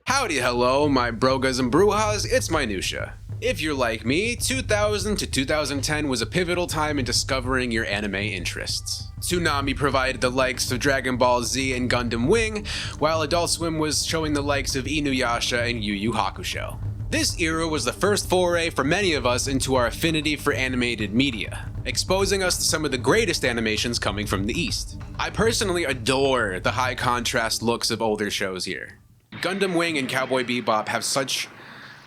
Howdy, hello, my brogas and brujas, it's Minutiae. If you're like me, 2000 to 2010 was a pivotal time in discovering your anime interests. Toonami provided the likes of Dragon Ball Z and Gundam Wing, while Adult Swim was showing the likes of Inuyasha and Yu Yu Hakusho. This era was the first foray for many of us into our affinity for animated media, exposing us to some of the greatest animations coming from the East. I personally adore the high contrast looks of older shows here. Gundam Wing and Cowboy Bebop have such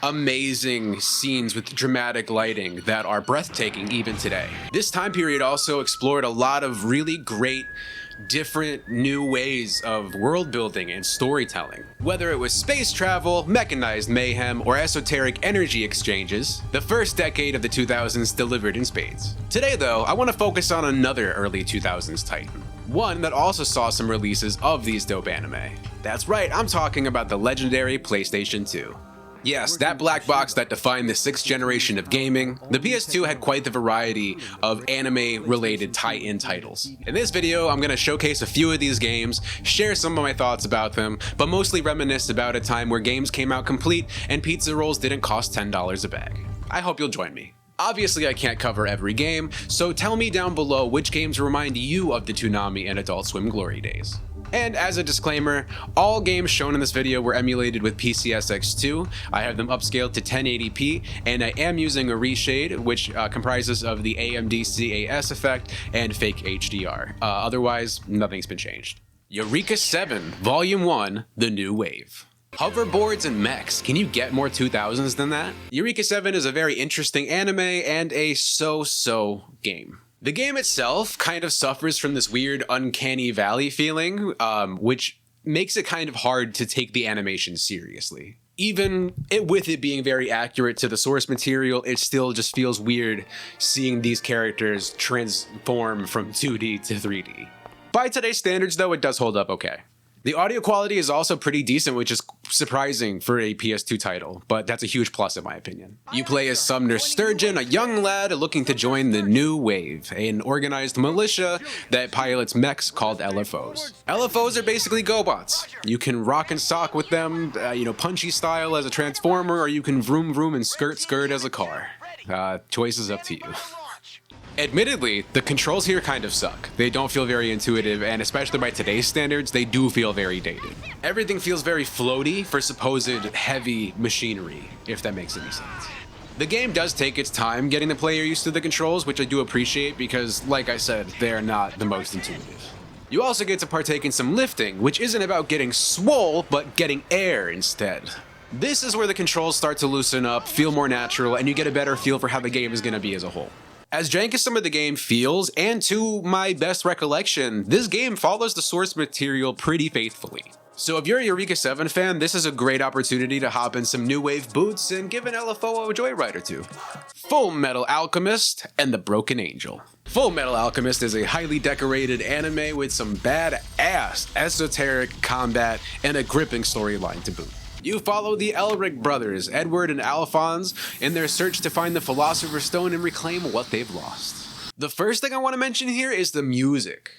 amazing scenes with dramatic lighting that are breathtaking even today. This time period also explored a lot of really great, different new ways of world building and storytelling. Whether it was space travel, mechanized mayhem, or esoteric energy exchanges, the first decade of the 2000s delivered in spades. Today though, I want to focus on another early 2000s titan. One that also saw some releases of these dope anime. That's right, I'm talking about the legendary PlayStation 2. Yes, that black box that defined the 6th generation of gaming, the PS2 had quite the variety of anime-related tie-in titles. In this video, I'm going to showcase a few of these games, share some of my thoughts about them, but mostly reminisce about a time where games came out complete and pizza rolls didn't cost $10 a bag. I hope you'll join me. Obviously, I can't cover every game, so tell me down below which games remind you of the Toonami and Adult Swim glory days. And as a disclaimer, all games shown in this video were emulated with PCSX2. I have them upscaled to 1080p, and I am using a reshade, which comprises of the AMD CAS effect and fake HDR. Otherwise, nothing's been changed. Eureka 7, Volume 1, The New Wave. Hoverboards and mechs, can you get more 2000s than that? Eureka 7 is a very interesting anime and a so-so game. The game itself kind of suffers from this weird uncanny valley feeling, which makes it kind of hard to take the animation seriously. Even with it being very accurate to the source material, it still just feels weird seeing these characters transform from 2D to 3D. By today's standards though, it does hold up okay. The audio quality is also pretty decent, which is surprising for a PS2 title, but that's a huge plus in my opinion. You play as Sumner Sturgeon, a young lad looking to join the New Wave, an organized militia that pilots mechs called LFOs. LFOs are basically GoBots. You can rock and sock with them, punchy style as a transformer, or you can vroom vroom and skirt skirt as a car. Choice is up to you. Admittedly, the controls here kind of suck. They don't feel very intuitive, and especially by today's standards, they do feel very dated. Everything feels very floaty for supposed heavy machinery, if that makes any sense. The game does take its time getting the player used to the controls, which I do appreciate because, like I said, they're not the most intuitive. You also get to partake in some lifting, which isn't about getting swole, but getting air instead. This is where the controls start to loosen up, feel more natural, and you get a better feel for how the game is going to be as a whole. As jank as some of the game feels, and to my best recollection, this game follows the source material pretty faithfully. So if you're a Eureka 7 fan, this is a great opportunity to hop in some new wave boots and give an LFO a joyride or two. Full Metal Alchemist and the Broken Angel. Full Metal Alchemist is a highly decorated anime with some badass esoteric combat and a gripping storyline to boot. You follow the Elric brothers, Edward and Alphonse, in their search to find the Philosopher's Stone and reclaim what they've lost. The first thing I want to mention here is the music.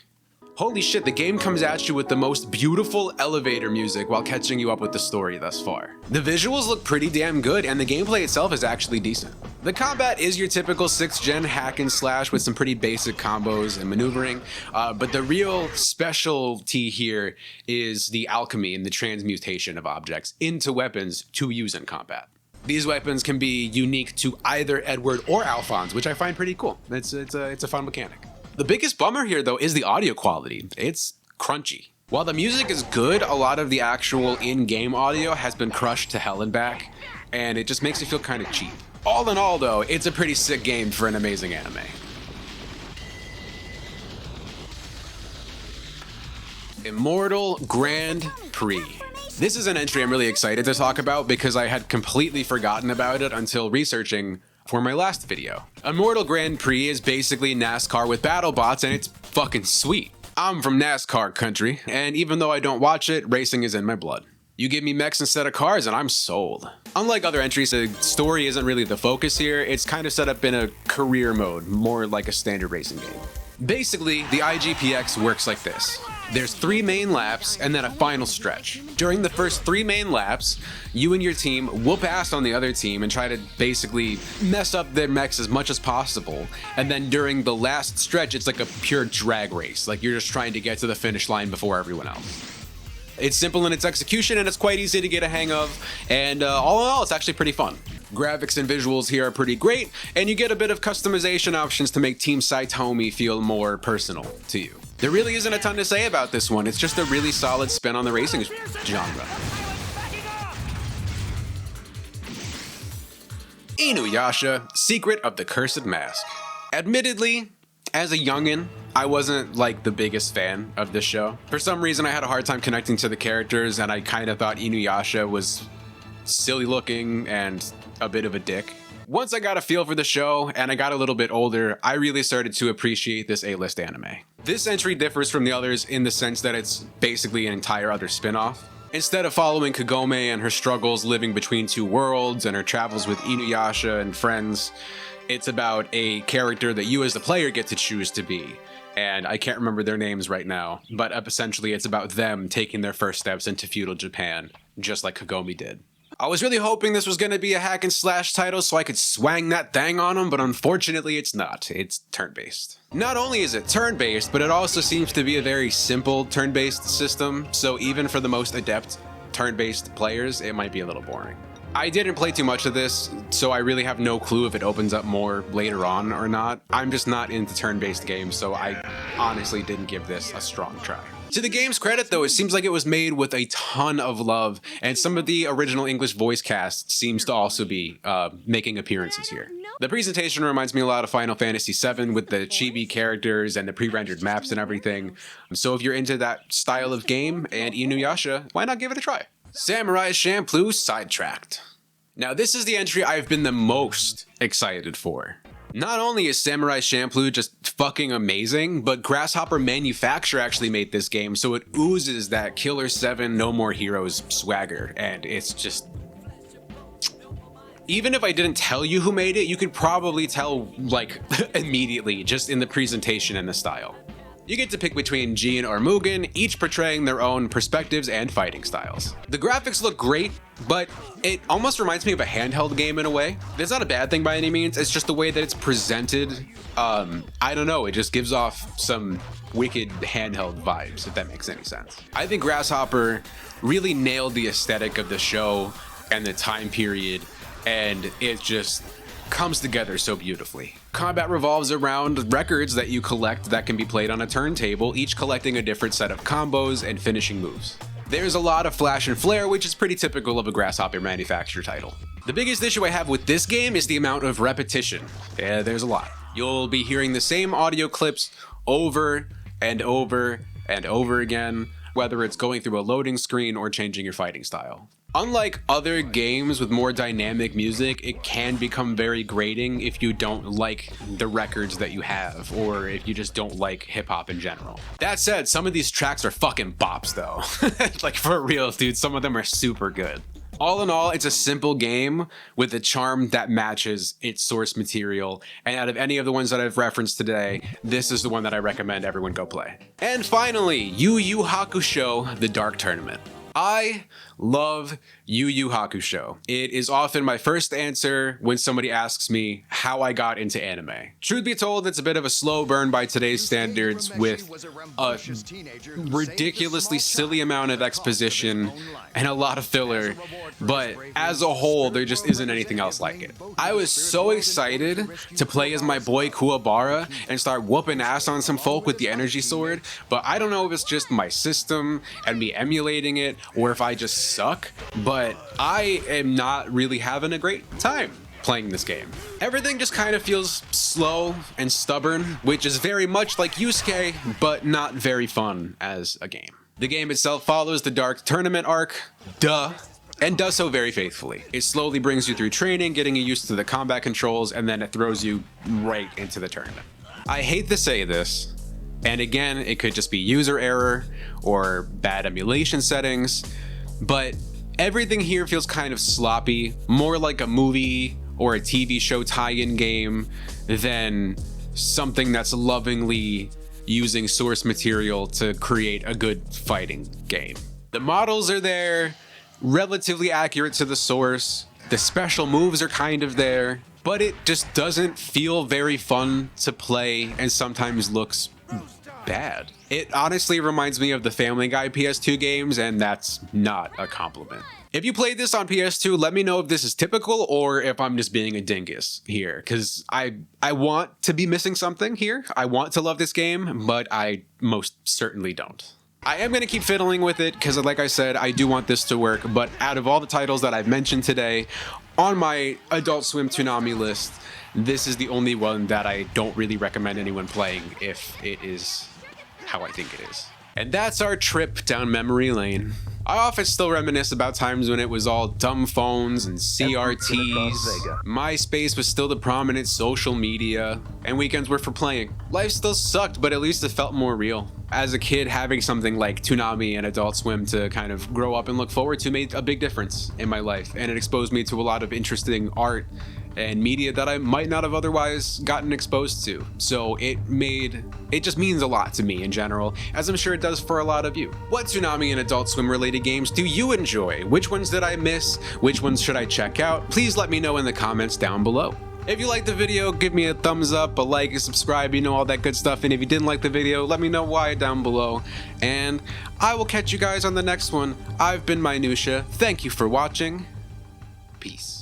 Holy shit, the game comes at you with the most beautiful elevator music while catching you up with the story thus far. The visuals look pretty damn good, and the gameplay itself is actually decent. The combat is your typical 6th gen hack and slash with some pretty basic combos and maneuvering, but the real specialty here is the alchemy and the transmutation of objects into weapons to use in combat. These weapons can be unique to either Edward or Alphonse, which I find pretty cool. It's a fun mechanic. The biggest bummer here though is the audio quality. It's crunchy. While the music is good, a lot of the actual in-game audio has been crushed to hell and back, and it just makes it feel kind of cheap. All in all though, it's a pretty sick game for an amazing anime. Immortal Grand Prix. This is an entry I'm really excited to talk about because I had completely forgotten about it until researching for my last video. Immortal Grand Prix is basically NASCAR with battle bots, and it's fucking sweet. I'm from NASCAR country, and even though I don't watch it, racing is in my blood. You give me mechs instead of cars and I'm sold. Unlike other entries, the story isn't really the focus here. It's kind of set up in a career mode, more like a standard racing game. Basically, the IGPX works like this. There's 3 main laps and then a final stretch. During the first 3 main laps, you and your team whoop ass on the other team and try to basically mess up their mechs as much as possible. And then during the last stretch, it's like a pure drag race. Like you're just trying to get to the finish line before everyone else. It's simple in its execution and it's quite easy to get a hang of, and all in all, it's actually pretty fun. Graphics and visuals here are pretty great, and you get a bit of customization options to make Team Saitomi feel more personal to you. There really isn't a ton to say about this one, it's just a really solid spin on the racing genre. Inuyasha, Secret of the Cursed Mask. Admittedly, as a youngin', I wasn't like the biggest fan of this show. For some reason, I had a hard time connecting to the characters, and I kind of thought Inuyasha was silly looking and a bit of a dick. Once I got a feel for the show and I got a little bit older, I really started to appreciate this A-list anime. This entry differs from the others in the sense that it's basically an entire other spin-off. Instead of following Kagome and her struggles living between 2 worlds and her travels with Inuyasha and friends, it's about a character that you as the player get to choose to be. And I can't remember their names right now, but essentially it's about them taking their first steps into feudal Japan, just like Kagome did. I was really hoping this was going to be a hack and slash title so I could swang that thing on them, but unfortunately it's not. It's turn-based. Not only is it turn-based, but it also seems to be a very simple turn-based system, so even for the most adept turn-based players, it might be a little boring. I didn't play too much of this, so I really have no clue if it opens up more later on or not. I'm just not into turn-based games, so I honestly didn't give this a strong try. To the game's credit though, it seems like it was made with a ton of love, and some of the original English voice cast seems to also be making appearances here. The presentation reminds me a lot of Final Fantasy VII with the chibi characters and the pre-rendered maps and everything. So if you're into that style of game and Inuyasha, why not give it a try? Samurai Champloo Sidetracked. Now this is the entry I've been the most excited for. Not only is Samurai Champloo just fucking amazing, but Grasshopper Manufacture actually made this game, so it oozes that Killer 7 No More Heroes swagger, and it's just... Even if I didn't tell you who made it, you could probably tell, like, immediately, just in the presentation and the style. You get to pick between Jin or Mugen, each portraying their own perspectives and fighting styles. The graphics look great, but it almost reminds me of a handheld game in a way. That's not a bad thing by any means, it's just the way that it's presented. I don't know, it just gives off some wicked handheld vibes, if that makes any sense. I think Grasshopper really nailed the aesthetic of the show and the time period, and it just comes together so beautifully. Combat revolves around records that you collect that can be played on a turntable, each collecting a different set of combos and finishing moves. There's a lot of flash and flare, which is pretty typical of a Grasshopper Manufacture title. The biggest issue I have with this game is the amount of repetition. Yeah, there's a lot. You'll be hearing the same audio clips over and over and over again, whether it's going through a loading screen or changing your fighting style. Unlike other games with more dynamic music, it can become very grating if you don't like the records that you have, or if you just don't like hip-hop in general. That said, some of these tracks are fucking bops though. Like for real, dude, some of them are super good. All in all, it's a simple game with a charm that matches its source material, and out of any of the ones that I've referenced today, this is the one that I recommend everyone go play. And finally, Yu Yu Hakusho, The Dark Tournament. I love Yu Yu Hakusho. It is often my first answer when somebody asks me how I got into anime. Truth be told, it's a bit of a slow burn by today's standards with a ridiculously silly amount of exposition and a lot of filler, but as a whole, there just isn't anything else like it. I was so excited to play as my boy Kuwabara and start whooping ass on some folk with the energy sword, but I don't know if it's just my system and me emulating it or if I just suck, but I am not really having a great time playing this game. Everything just kind of feels slow and stubborn, which is very much like Yusuke, but not very fun as a game. The game itself follows the Dark Tournament arc, duh, and does so very faithfully. It slowly brings you through training, getting you used to the combat controls, and then it throws you right into the tournament. I hate to say this, and again, it could just be user error or bad emulation settings, but everything here feels kind of sloppy, more like a movie or a TV show tie-in game than something that's lovingly using source material to create a good fighting game. The models are there, relatively accurate to the source, the special moves are kind of there, but it just doesn't feel very fun to play and sometimes looks bad. It honestly reminds me of the Family Guy PS2 games, and that's not a compliment. If you played this on PS2, let me know if this is typical or if I'm just being a dingus here, because I want to be missing something here. I want to love this game, but I most certainly don't. I am going to keep fiddling with it because, like I said, I do want this to work, but out of all the titles that I've mentioned today on my Adult Swim Toonami list, this is the only one that I don't really recommend anyone playing if it is how I think it is. And that's our trip down memory lane. I often still reminisce about times when it was all dumb phones and CRTs. MySpace was still the prominent social media, and weekends were for playing. Life still sucked, but at least it felt more real. As a kid, having something like Toonami and Adult Swim to kind of grow up and look forward to made a big difference in my life, and it exposed me to a lot of interesting art and media that I might not have otherwise gotten exposed to. So it just means a lot to me in general, as I'm sure it does for a lot of you. What Toonami and Adult Swim related games do you enjoy? Which ones did I miss? Which ones should I check out? Please let me know in the comments down below. If you liked the video, give me a thumbs up, a like, a subscribe, you know, all that good stuff. And if you didn't like the video, let me know why down below. And I will catch you guys on the next one. I've been Minutiae. Thank you for watching. Peace.